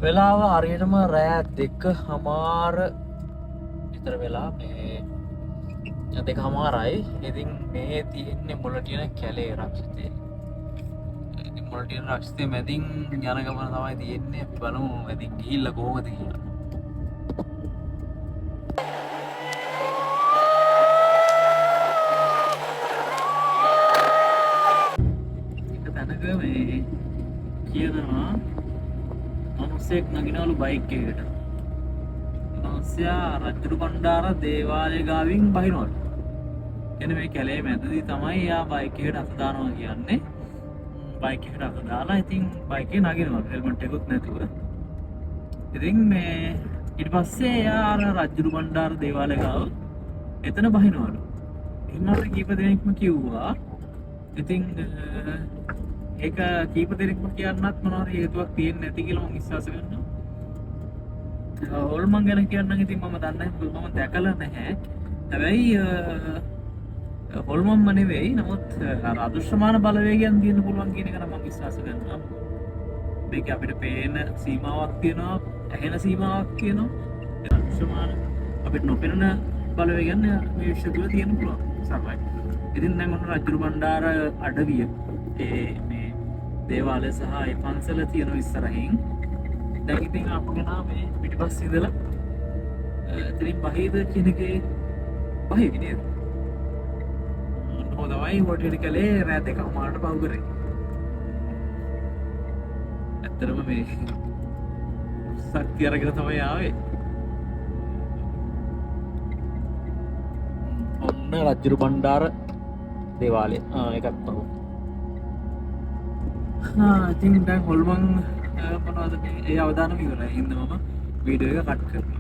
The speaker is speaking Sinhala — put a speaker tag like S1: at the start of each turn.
S1: වෙලාව හරියටම රෑ 2:00 විතර වෙලා මේ 2:00යි. ඉතින් මේ තියෙන්නේ මුලටියන කැලේ රක්ෂිතේ. ඉතින් මුලටියන රක්ෂිතේ මැදින් යන ගමන තමයි තියෙන්නේ. අපි බලමු මැදින් ගිහිල්ලා කොහොමද කියලා. එක තැනක මේ කියනවා මනුස්සයෙක් නගිනවලු බයික් එකකට. මනුස්සයා රජුරු බණ්ඩාර දේවාලය ගාවින් බහිනවලු. එන මේ කැලේ මැදදී තමයි යා බයික් එකට අත දානවා කියන්නේ. බයික් එකට අත දාලා ඉතින් බයික් එක නගිනවා හෙල්මට් එකකුත් නැතුව. ඉතින් මේ ඊට පස්සේ යා අර රජුරු බණ්ඩාර දේවාලය ගාව එතන බහිනවලු. ඉන්නවට කීප දෙනෙක්ම කිව්වා. ඉතින් ඒක කීප දෙනෙක්ම කියන්නත් මොනවාරි හේතුවක් තියෙන්නේ නැති කියලා මම විශ්වාස කරනවා. හොල්මන් ගැන කියන්න ඉතින් මම දන්නේ නැහැ. මම දැකලා නැහැ. හැබැයි හොල්මන්ම නෙවෙයි. නමුත් අදෘශ්‍යමාන බලවේගයන් තියෙන්න පුළුවන් කියන එක නම් මම විශ්වාස කරනවා. මේක අපිට පේන සීමාවක් තියෙනවා, ඇහෙන සීමාවක් තියෙනවා. ඒ අදෘශ්‍යමාන අපිට නොපෙනෙන බලවේගයන් මේ විශ්ව තුල තියෙන්න පුළුවන්. සර්වයි. ඉතින් දැන් ඔන්න රජුරු බණ්ඩාර අඩවිය මේ දේවාලය සහ ඒ පන්සල තියෙන ඉස්සරහින් දැන් ඉතින් අපගෙනා මේ පිටිපස්සේ ඉඳලා එතනින් බහිද කියන එකේ බහිවි නේද? හොඳයි හොටෙල් කලේ රෑ 2:00ට පහු කරේ. ඇත්තටම මේ ශක්තිය අරගෙන තමයි ආවේ. ඔන්න රජුරු බණ්ඩාර දේවාලය. ඒකත් තමයි. ඉතින් දැන් හොල්මන් මොනවද මේ ඒ අවදානම ඉවරයි. හින්දා මම වීඩියෝ එක කට් කරනවා.